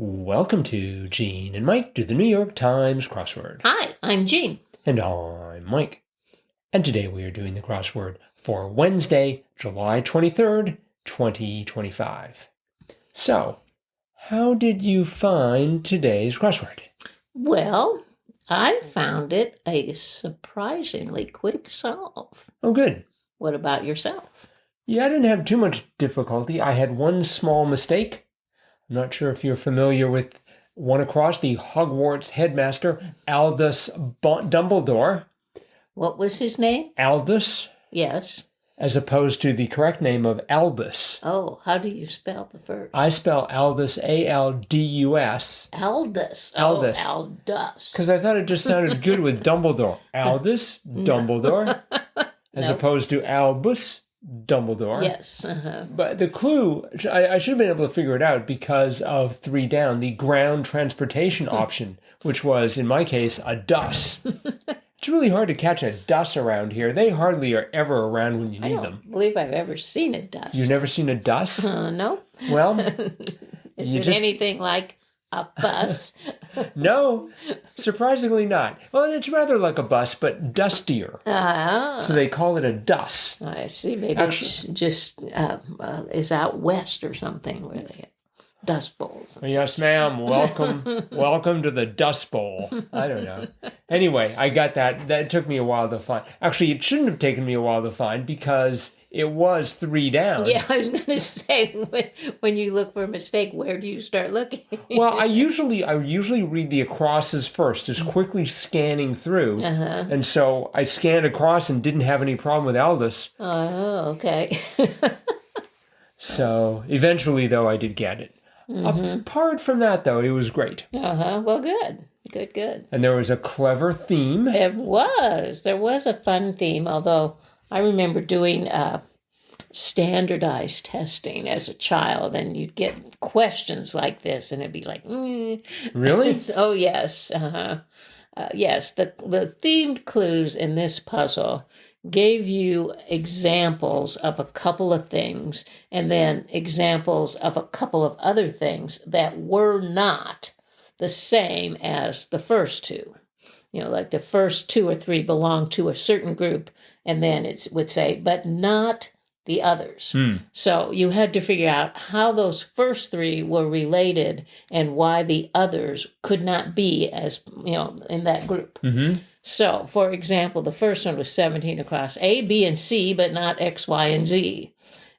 Welcome to Gene and Mike do the New York Times crossword. Hi, I'm Gene. And I'm Mike. And today we are doing the crossword for Wednesday, July 23rd, 2025. So, how did you find today's crossword? Well, I found it a surprisingly quick solve. Oh, good. What about yourself? Yeah, I didn't have too much difficulty. I had one small mistake. I'm not sure if you're familiar with one across the Hogwarts headmaster, Albus Dumbledore. What was his name? Aldous. Yes. As opposed to the correct name of Albus. Oh, how do you spell the first? I spell Aldus, A-L-D-U-S. Aldous. Aldous. Oh, Aldous. Because I thought it just sounded good with Dumbledore. Aldous, Dumbledore, as opposed to Albus Dumbledore. Yes. But the clue, I should have been able to figure it out because of 3 down, the ground transportation option, which was, in my case, a dus. It's really hard to catch a dus around here. They hardly are ever around when you need them. I don't believe I've ever seen a dus. You've never seen a dus? No. Well, is it anything like a bus? No, surprisingly not. Well, it's rather like a bus, but dustier. So they call it a dus. I see. Maybe it's just is out west or something where they have dust bowls. Yes, ma'am. Welcome to the Dust Bowl. I don't know. Anyway, I got that. That took me a while to find. Actually, it shouldn't have taken me a while to find because it was 3 down. Yeah, I was going to say, when you look for a mistake, where do you start looking? Well, I usually read the acrosses first, just quickly scanning through. And so I scanned across and didn't have any problem with Aldous. Oh, okay. So eventually, though, I did get it. Apart from that, though, it was great. Well, good. Good. And there was a clever theme. There was a fun theme, although I remember doing standardized testing as a child, and you'd get questions like this, and it'd be like, Really? Oh, yes. Yes, the themed clues in this puzzle gave you examples of a couple of things and then examples of a couple of other things that were not the same as the first two. You know, like the first 2 or 3 belong to a certain group, and then it would say, but not the others. So you had to figure out how those first 3 were related and why the others could not be as, in that group. So, for example, the first one was 17 across A, B, and C, but not X, Y, and Z.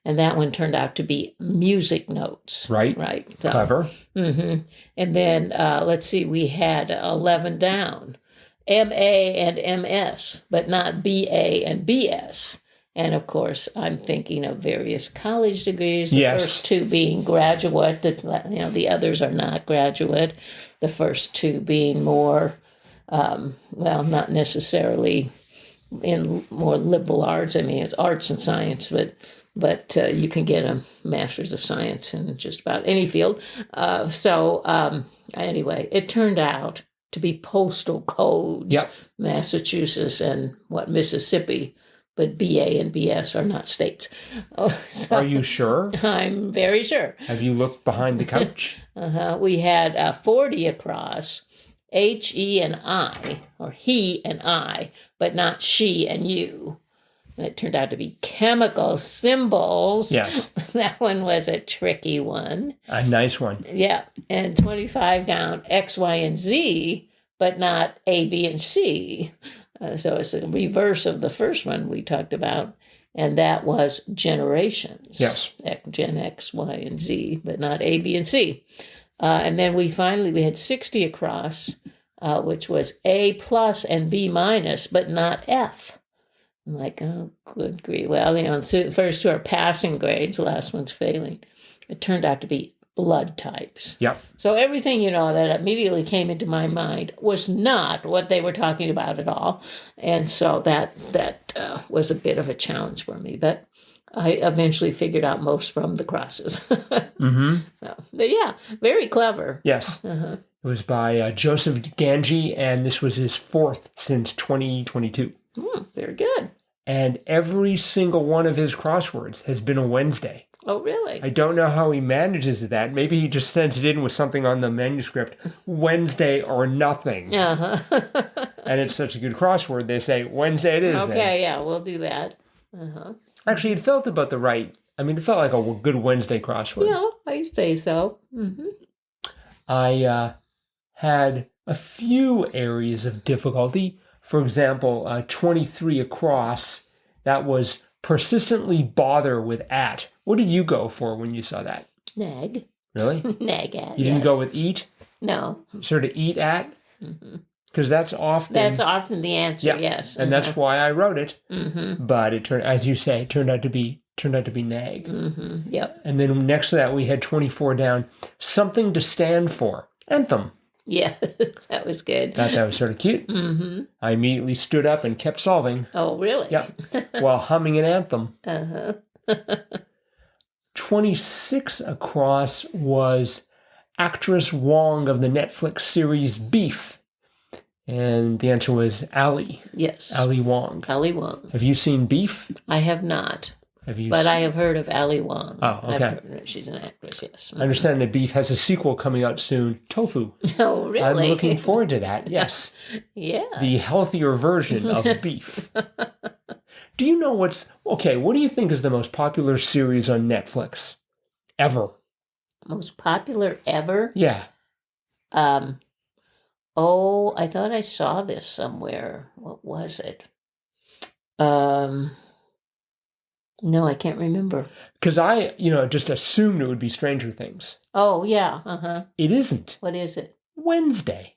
And that one turned out to be music notes. Right. So, clever. And then, let's see, we had 11 down. M.A. and M.S., but not B.A. and B.S. And, of course, I'm thinking of various college degrees. The first 2 being graduate. The others are not graduate. The first 2 being more... not necessarily in more liberal arts. I mean, it's arts and science, but you can get a master's of science in just about any field. Anyway, it turned out to be postal codes. Yep. Massachusetts and Mississippi, but BA and BS are not states. Are you sure? I'm very sure. Have you looked behind the couch? We had 40 across. H, E, and I, or he and I, but not she and you. And it turned out to be chemical symbols. Yes. That one was a tricky one. A nice one. Yeah. And 25 down, X, Y, and Z, but not A, B, and C. So it's a reverse of the first one we talked about. And that was generations. Yes. Gen X, Y, and Z, but not A, B, and C. And then we had 60 across, which was A plus and B minus, but not F. I'm like, oh, good grief. Well, the first 2 are passing grades, the last one's failing. It turned out to be blood types. Yep. So everything, that immediately came into my mind was not what they were talking about at all. And so that was a bit of a challenge for me. But I eventually figured out most from the crosses. So, but yeah, very clever. Yes. It was by Joseph Gangi, and this was his 4th since 2022. Very good. And every single one of his crosswords has been a Wednesday. Oh, really? I don't know how he manages that. Maybe he just sends it in with something on the manuscript, Wednesday or nothing. Uh-huh. And it's such a good crossword, they say, Wednesday it is then. Okay, yeah, we'll do that. Uh-huh. Actually, it felt about the right. I mean, it felt like a good Wednesday crossword. Yeah, I say so. Mm-hmm. I had a few areas of difficulty. For example, 23 across, that was persistently bother with at. What did you go for when you saw that? Nag. Really? Nag at. You didn't yes. go with eat? No. Sort of eat at? Mm-hmm. Because that's often... That's often the answer, yeah, yes. And that's why I wrote it. Mm-hmm. But it turned, as you say, turned out to be nag. Mm-hmm. Yep. And then next to that, we had 24 down, something to stand for. Anthem. Yes, that was good. Thought that was sort of cute. Mm-hmm. I immediately stood up and kept solving. Oh, really? Yep. While humming an anthem. Uh-huh. 26 across was actress Wong of the Netflix series Beef. And the answer was Ali. Yes. Ali Wong. Ali Wong. Have you seen Beef? I have not. Have you? But I have heard of Ali Wong. Oh, okay. She's an actress, yes. I understand that Beef has a sequel coming out soon, Tofu. Oh, really? I'm looking forward to that, yes. Yeah. The healthier version of Beef. Do you know what do you think is the most popular series on Netflix ever? Most popular ever? Yeah. Oh, I thought I saw this somewhere. What was it? No, I can't remember. Because I, just assumed it would be Stranger Things. Oh, yeah. Uh-huh. It isn't. What is it? Wednesday.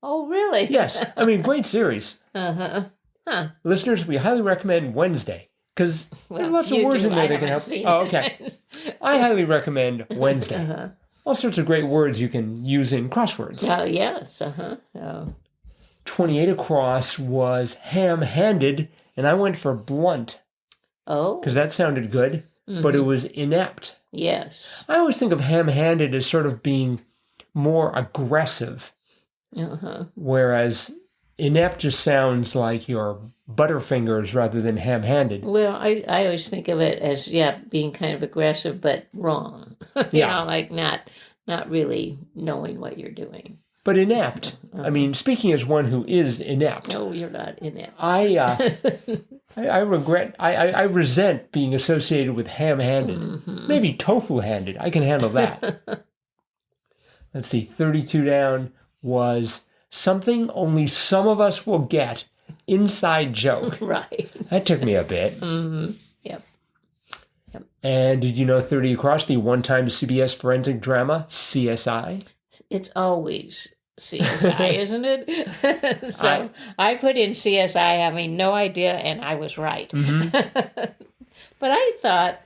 Oh, really? Yes. I mean, great series. Uh-huh. Huh. Listeners, we highly recommend Wednesday. Because there are lots of words in there that can help. Oh, okay. I highly recommend Wednesday. Uh-huh. All sorts of great words you can use in crosswords. Oh, yes. Uh-huh. Oh. 28 across was ham-handed, and I went for blunt. Oh. Because that sounded good, but it was inept. Yes. I always think of ham-handed as sort of being more aggressive, Uh-huh. whereas inept just sounds like you're butterfingers rather than ham-handed. Well, I always think of it as, being kind of aggressive, but wrong. you know, like not really knowing what you're doing. But inept. I mean, speaking as one who is inept. No, you're not inept. I resent being associated with ham-handed. Mm-hmm. Maybe tofu-handed. I can handle that. Let's see. 32 down was something only some of us will get. Inside joke. Right. That took me a bit. Mm-hmm. Yep. And did you know 30 across, the one-time CBS forensic drama, CSI? It's always CSI, isn't it? So I put in CSI having no idea, and I was right. Mm-hmm. But I thought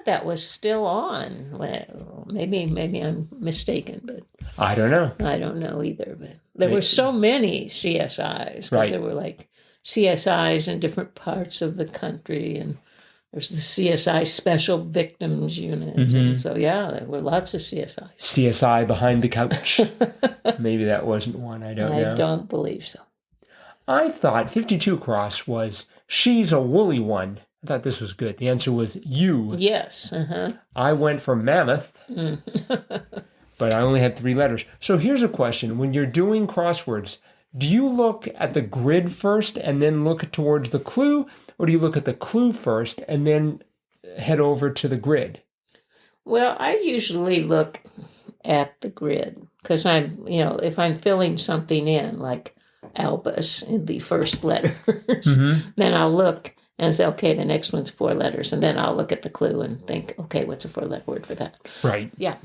that was still on. Well, maybe I'm mistaken, but I don't know. I don't know either. But there were so many CSIs because there were like CSIs in different parts of the country, and there's the CSI Special Victims Unit. And so there were lots of CSIs. CSI Behind the Couch. Maybe that wasn't one. I don't know. I don't believe so. I thought 52 across was she's a woolly one. I thought this was good. The answer was you. Yes. Uh-huh. I went for mammoth, but I only had 3 letters. So here's a question. When you're doing crosswords, do you look at the grid first and then look towards the clue? Or do you look at the clue first and then head over to the grid? Well, I usually look at the grid because if I'm filling something in, like Albus in the first letters, then I'll look and say, okay, the next one's 4 letters. And then I'll look at the clue and think, okay, what's a 4-letter word for that? Right. Yeah,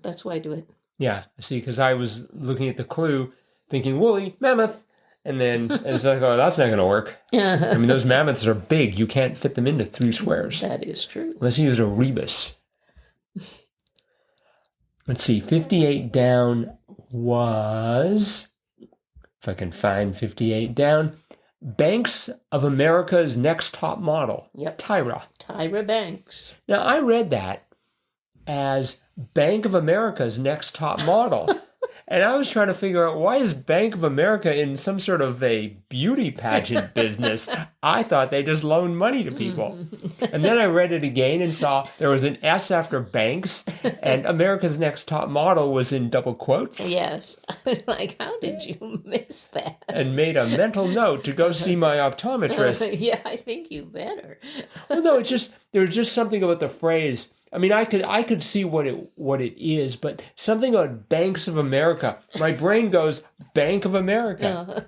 that's why I do it. Yeah, see, because I was looking at the clue, thinking woolly, mammoth. And then it's like, oh, that's not going to work. I mean, those mammoths are big. You can't fit them into 3 squares. That is true. Unless you use a rebus. Let's see, 58 down was, if I can find 58 down, Banks of America's Next Top Model. Yep. Tyra Banks. Now, I read that as Bank of America's Next Top Model. And I was trying to figure out, why is Bank of America in some sort of a beauty pageant business? I thought they just loaned money to people. And then I read it again and saw there was an S after banks, and America's Next Top Model was in double quotes. Yes. I was like, how did you miss that? And made a mental note to go see my optometrist. Yeah, I think you better. Well, no, there's just something about the phrase. I mean, I could see what it is, but something about Banks of America. My brain goes, Bank of America.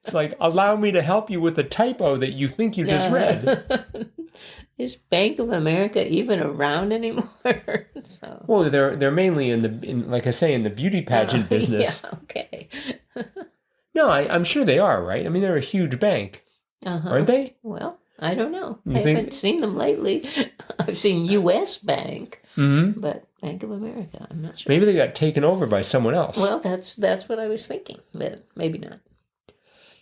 It's like, allow me to help you with a typo that you think you just read. Is Bank of America even around anymore? So. Well, they're mainly in like I say, in the beauty pageant business. Yeah, okay. No, I'm sure they are, right? I mean, they're a huge bank, aren't they? Well, I don't know. I haven't seen them lately. I've seen U.S. Bank, but Bank of America, I'm not sure. Maybe they got taken over by someone else. Well, that's what I was thinking, but maybe not.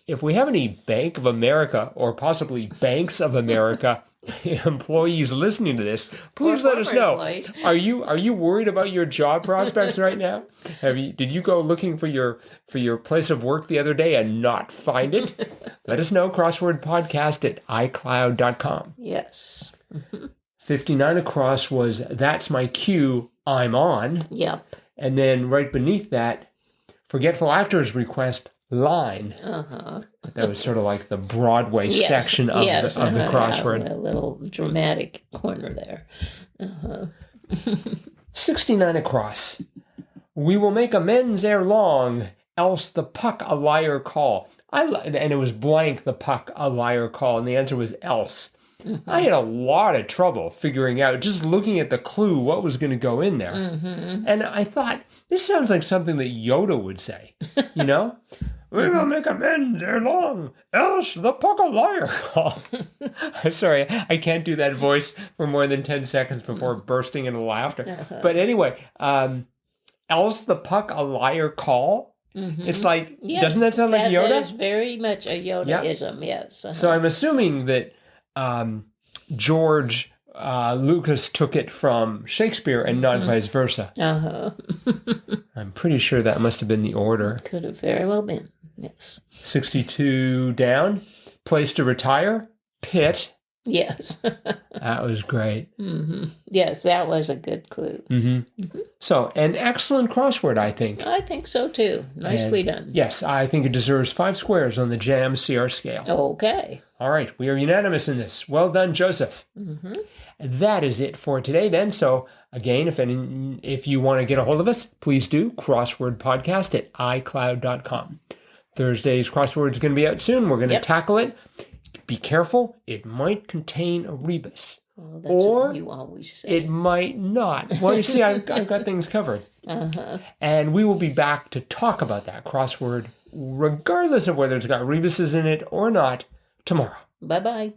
If we have any Bank of America or possibly Banks of America employees listening to this, please let us know. Employees. Are you worried about your job prospects right now? Did you go looking for your place of work the other day and not find it? Let us know. Crosswordpodcast at iCloud.com. Yes. 59 across was "That's my cue, I'm on." Yep. And then right beneath that, "Forgetful actors request line." That was sort of like the Broadway section of the crossword. A little dramatic corner there. 69 across. "We will make amends ere long, else the puck a liar call." And it was blank, the puck a liar call, and the answer was else. I had a lot of trouble figuring out, just looking at the clue, what was going to go in there. And I thought, this sounds like something that Yoda would say, you know? "We will make amends ere long, else the puck a liar call." I'm sorry, I can't do that voice for more than 10 seconds before bursting into laughter. But anyway, else the puck a liar call? It's like, doesn't that sound like Yoda? That is very much a Yodaism, yes. So I'm assuming that George Lucas took it from Shakespeare and not vice versa. I'm pretty sure that must have been the order. Could have very well been, yes. 62 down. "Place to retire, pit." Yes. That was great. Yes, that was a good clue. So, an excellent crossword, I think. I think so too. Nicely done. Yes, I think it deserves 5 squares on the Jam CR scale. Okay. All right, we are unanimous in this. Well done, Joseph. That is it for today then. So, again, if you want to get a hold of us, please do. Crosswordpodcast at iCloud.com. Thursday's crossword is going to be out soon. We're going to tackle it. Be careful. It might contain a rebus. Well, that's what you always say. It might not. Well, you see, I've got things covered. And we will be back to talk about that crossword, regardless of whether it's got rebuses in it or not, tomorrow. Bye-bye.